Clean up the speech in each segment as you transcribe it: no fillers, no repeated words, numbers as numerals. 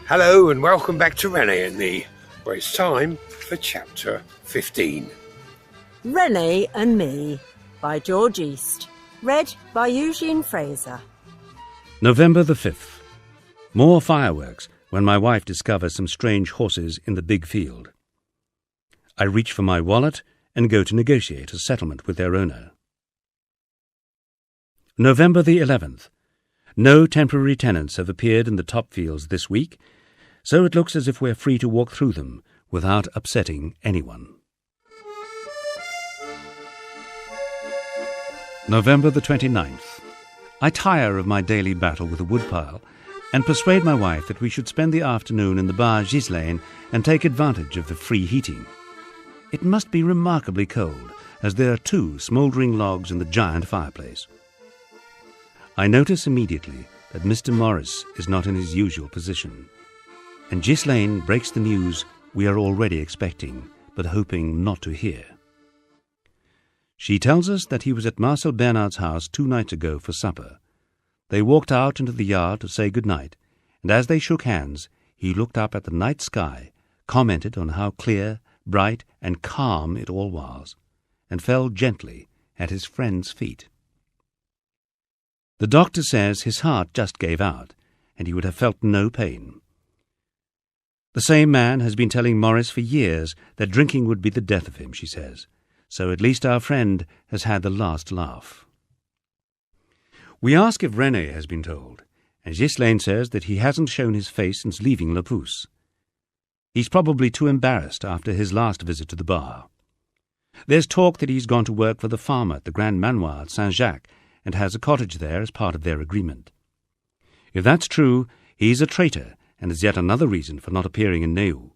Hello and welcome back to Rene and Me, where it's time for chapter 15. Rene Me by George East. Read by Eugene Fraser. November the 5th. More fireworks when my wife discovers some strange horses in the big field. I reach for my wallet and go to negotiate a settlement with their owner. November the 11th. No temporary tenants have appeared in the top fields this week, so it looks as if we're free to walk through them without upsetting anyone. November the 29th. I tire of my daily battle with the woodpile and persuade my wife that we should spend the afternoon in the bar Ghislaine and take advantage of the free heating. It must be remarkably cold, as there are 2 smouldering logs in the giant fireplace. I notice immediately that Mr. Morris is not in his usual position, and Ghislaine breaks the news we are already expecting, but hoping not to hear. She tells us that he was at Marcel Bernard's house 2 nights ago for supper. They walked out into the yard to say good night, and as they shook hands, he looked up at the night sky, commented on how clear, bright, and calm it all was, and fell gently at his friend's feet. The doctor says his heart just gave out, and he would have felt no pain. The same man has been telling Morris for years that drinking would be the death of him, she says, so at least our friend has had the last laugh. We ask if Rene has been told, and Ghislaine says that he hasn't shown his face since leaving La Pousse. He's probably too embarrassed after his last visit to the bar. There's talk that he's gone to work for the farmer at the Grand Manoir at Saint-Jacques and has a cottage there as part of their agreement. If that's true, he's a traitor and is yet another reason for not appearing in Neu.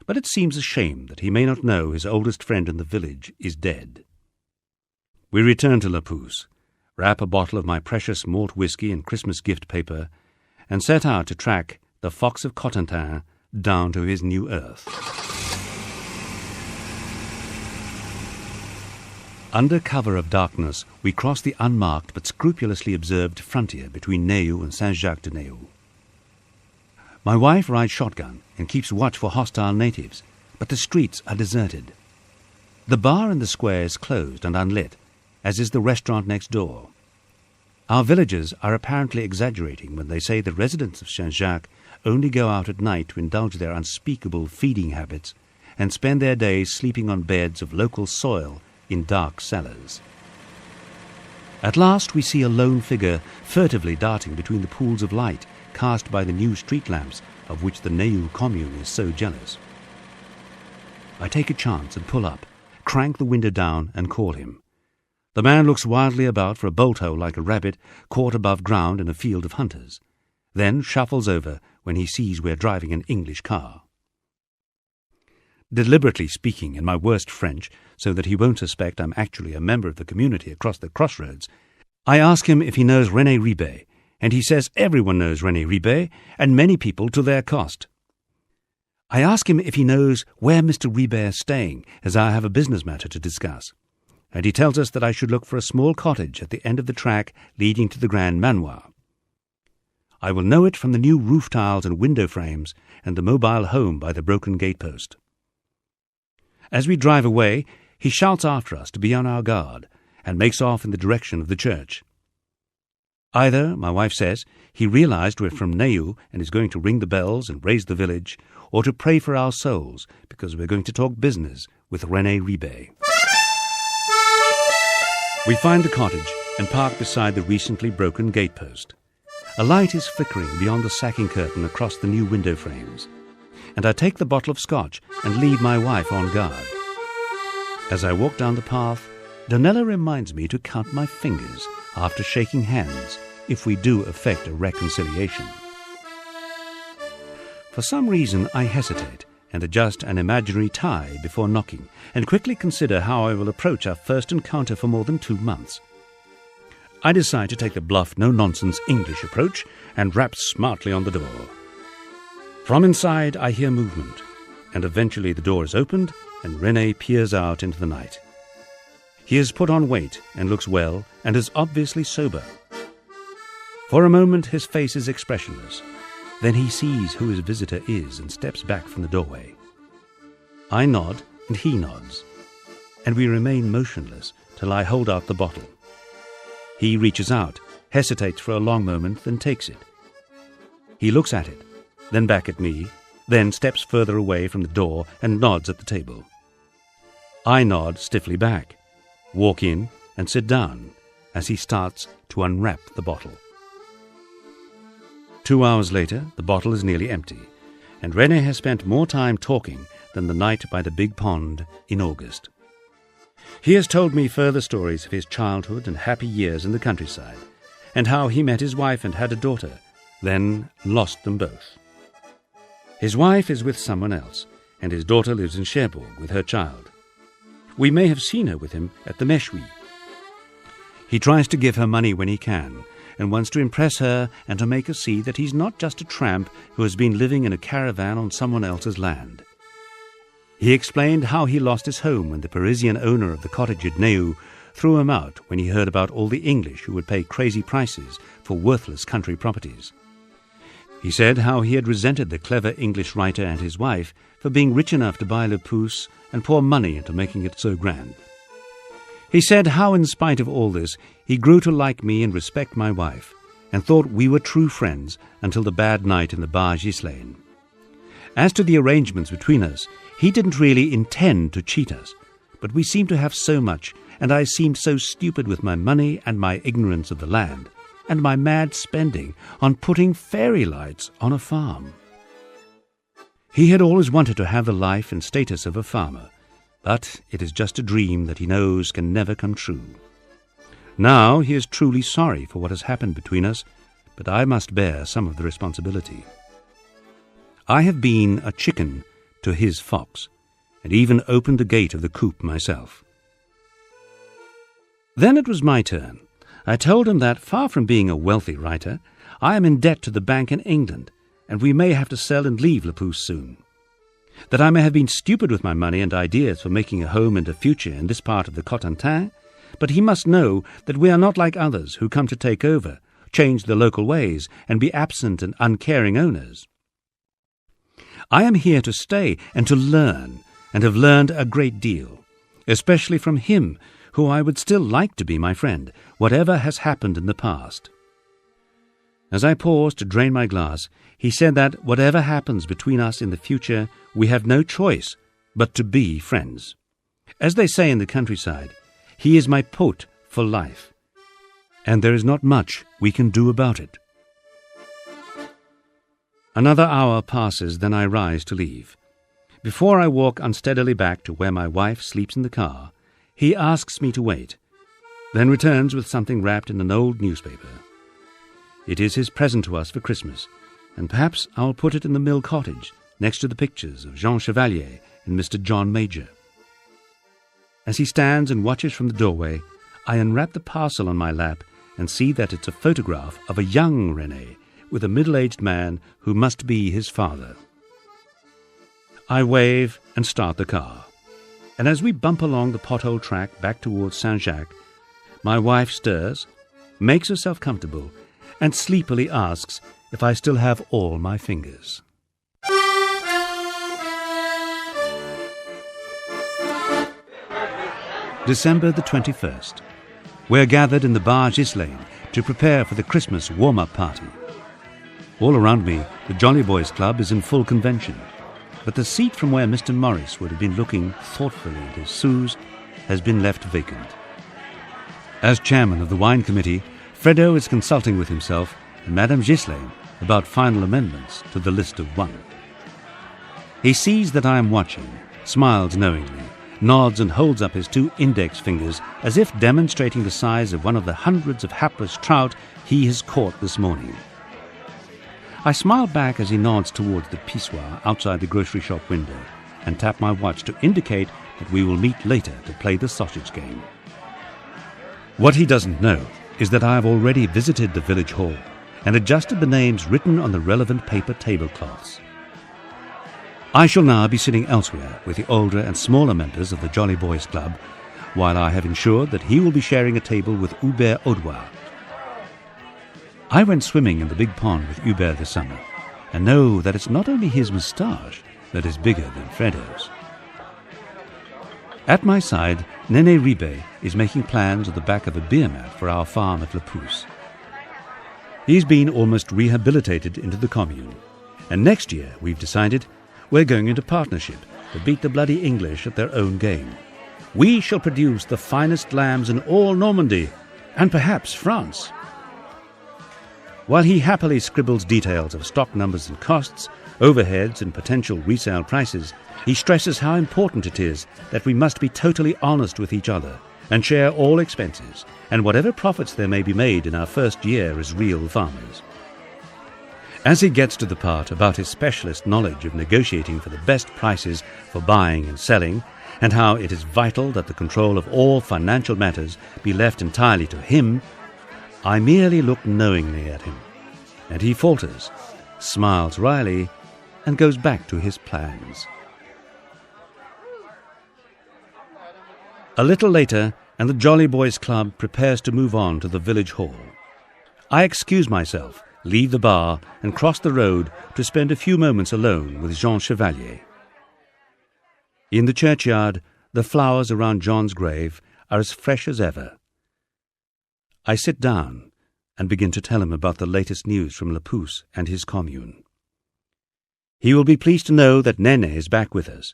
But it seems a shame that he may not know his oldest friend in the village is dead. We return to La Pousse, wrap a bottle of my precious malt whisky in Christmas gift paper, and set out to track the Fox of Cotentin down to his new earth. Under cover of darkness, we cross the unmarked but scrupulously observed frontier between Neu and Saint-Jacques-de-Neu. My wife rides shotgun and keeps watch for hostile natives, but the streets are deserted. The bar in the square is closed and unlit, as is the restaurant next door. Our villagers are apparently exaggerating when they say the residents of Saint-Jacques only go out at night to indulge their unspeakable feeding habits and spend their days sleeping on beds of local soil in dark cellars. At last we see a lone figure furtively darting between the pools of light cast by the new street lamps of which the Neu commune is so jealous. I take a chance and pull up, crank the window down and call him. The man looks wildly about for a bolt hole like a rabbit caught above ground in a field of hunters, then shuffles over when he sees we're driving an English car. Deliberately speaking in my worst French, so that he won't suspect I'm actually a member of the community across the crossroads, I ask him if he knows René Ribet, and he says everyone knows René Ribet, and many people to their cost. I ask him if he knows where Mr. Ribet is staying, as I have a business matter to discuss, and he tells us that I should look for a small cottage at the end of the track leading to the Grand Manoir. I will know it from the new roof tiles and window frames and the mobile home by the broken gatepost. As we drive away, he shouts after us to be on our guard and makes off in the direction of the church. Either, my wife says, he realized we're from Neu and is going to ring the bells and raise the village, or to pray for our souls because we're going to talk business with René Ribet. We find the cottage and park beside the recently broken gatepost. A light is flickering beyond the sacking curtain across the new window frames, and I take the bottle of scotch and leave my wife on guard. As I walk down the path, Donella reminds me to count my fingers after shaking hands if we do effect a reconciliation. For some reason I hesitate and adjust an imaginary tie before knocking and quickly consider how I will approach our first encounter for more than 2 months. I decide to take the bluff, no-nonsense English approach and rap smartly on the door. From inside I hear movement, and eventually the door is opened and René peers out into the night. He has put on weight and looks well and is obviously sober. For a moment his face is expressionless, Then he sees who his visitor is and steps back from the doorway. I nod and he nods, and we remain motionless till I hold out the bottle. He reaches out, hesitates for a long moment, then takes it. He looks at it, then back at me, then steps further away from the door and nods at the table. I nod stiffly back, walk in and sit down as he starts to unwrap the bottle. 2 hours later, the bottle is nearly empty, and René has spent more time talking than the night by the big pond in August. He has told me further stories of his childhood and happy years in the countryside, and how he met his wife and had a daughter, then lost them both. His wife is with someone else, and his daughter lives in Cherbourg with her child. We may have seen her with him at the Méchoui. He tries to give her money when he can, and wants to impress her and to make her see that he's not just a tramp who has been living in a caravan on someone else's land. He explained how he lost his home when the Parisian owner of the cottage at Neu threw him out when he heard about all the English who would pay crazy prices for worthless country properties. He said how he had resented the clever English writer and his wife for being rich enough to buy Le Pouce and pour money into making it so grand. He said how, in spite of all this, he grew to like me and respect my wife, and thought we were true friends until the bad night in the bar Gislaine. As to the arrangements between us, he didn't really intend to cheat us, but we seemed to have so much, and I seemed so stupid with my money and my ignorance of the land, and my mad spending on putting fairy lights on a farm. He had always wanted to have the life and status of a farmer, but it is just a dream that he knows can never come true. Now he is truly sorry for what has happened between us, but I must bear some of the responsibility. I have been a chicken to his fox, and even opened the gate of the coop myself. Then it was my turn. I told him that, far from being a wealthy writer, I am in debt to the bank in England, and we may have to sell and leave Le Pouce soon. That I may have been stupid with my money and ideas for making a home and a future in this part of the Cotentin, but he must know that we are not like others who come to take over, change the local ways, and be absent and uncaring owners. I am here to stay and to learn, and have learned a great deal, especially from him, who I would still like to be my friend, whatever has happened in the past. As I paused to drain my glass, he said that whatever happens between us in the future, we have no choice but to be friends. As they say in the countryside, he is my pote for life, and there is not much we can do about it. Another hour passes, then I rise to leave. Before I walk unsteadily back to where my wife sleeps in the car, he asks me to wait, then returns with something wrapped in an old newspaper. It is his present to us for Christmas, and perhaps I'll put it in the mill cottage next to the pictures of Jean Chevalier and Mr. John Major. As he stands and watches from the doorway, I unwrap the parcel on my lap and see that it's a photograph of a young René with a middle-aged man who must be his father. I wave and start the car, and as we bump along the pothole track back towards Saint-Jacques, my wife stirs, makes herself comfortable, and sleepily asks if I still have all my fingers. December the 21st. We're gathered in the bar Gislaine to prepare for the Christmas warm-up party. All around me, the Jolly Boys Club is in full convention, but the seat from where Mr. Morris would have been looking thoughtfully at his sous has been left vacant. As chairman of the wine committee, Fredo is consulting with himself and Madame Gislaine about final amendments to the list of one. He sees that I am watching, smiles knowingly, nods and holds up his 2 index fingers as if demonstrating the size of one of the hundreds of hapless trout he has caught this morning. I smile back as he nods towards the pissoir outside the grocery shop window and tap my watch to indicate that we will meet later to play the sausage game. What he doesn't know is that I have already visited the village hall and adjusted the names written on the relevant paper tablecloths. I shall now be sitting elsewhere with the older and smaller members of the Jolly Boys Club, while I have ensured that he will be sharing a table with Hubert Audois. I went swimming in the big pond with Hubert this summer, and know that it's not only his moustache that is bigger than Fredo's. At my side, René Ribet is making plans at the back of a beer mat for our farm at Le Pouce. He's been almost rehabilitated into the commune, and next year we've decided we're going into partnership to beat the bloody English at their own game. We shall produce the finest lambs in all Normandy, and perhaps France. While he happily scribbles details of stock numbers and costs, overheads and potential resale prices, he stresses how important it is that we must be totally honest with each other and share all expenses and whatever profits there may be made in our first year as real farmers. As he gets to the part about his specialist knowledge of negotiating for the best prices for buying and selling, and how it is vital that the control of all financial matters be left entirely to him, I merely look knowingly at him, and he falters, smiles wryly, and goes back to his plans. A little later, and the Jolly Boys Club prepares to move on to the village hall. I excuse myself, leave the bar, and cross the road to spend a few moments alone with Jean Chevalier. In the churchyard, the flowers around John's grave are as fresh as ever. I sit down and begin to tell him about the latest news from Le Pouce and his commune. He will be pleased to know that René is back with us,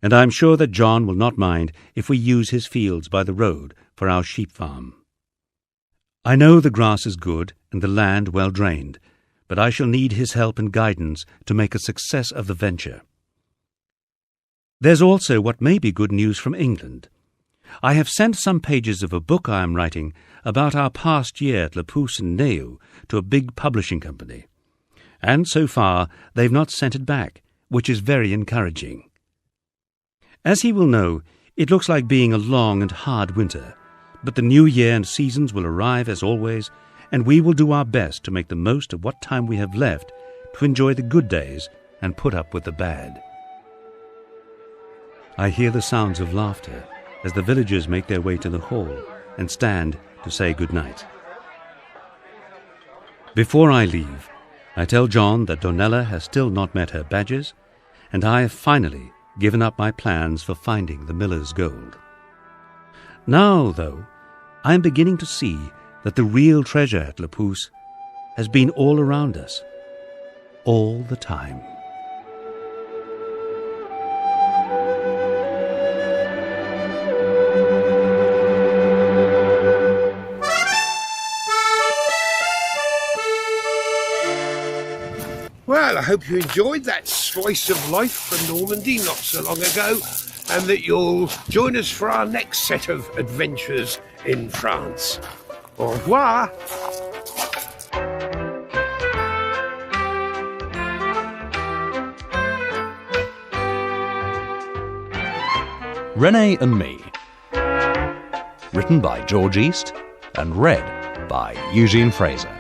and I am sure that John will not mind if we use his fields by the road for our sheep farm. I know the grass is good and the land well drained, but I shall need his help and guidance to make a success of the venture. There's also what may be good news from England. I have sent some pages of a book I am writing about our past year at Le Pouce and Neu to a big publishing company, and so far they've not sent it back, which is very encouraging. As he will know, it looks like being a long and hard winter, but the new year and seasons will arrive as always, and we will do our best to make the most of what time we have left to enjoy the good days and put up with the bad. I hear the sounds of laughter as the villagers make their way to the hall and stand to say good night. Before I leave, I tell John that Donella has still not met her badgers, and I have finally given up my plans for finding the miller's gold. Now, though, I am beginning to see that the real treasure at Le Pouce has been all around us, all the time. Well, I hope you enjoyed that slice of life from Normandy not so long ago, and that you'll join us for our next set of adventures in France. Au revoir! René and Me. Written by George East and read by Eugene Fraser.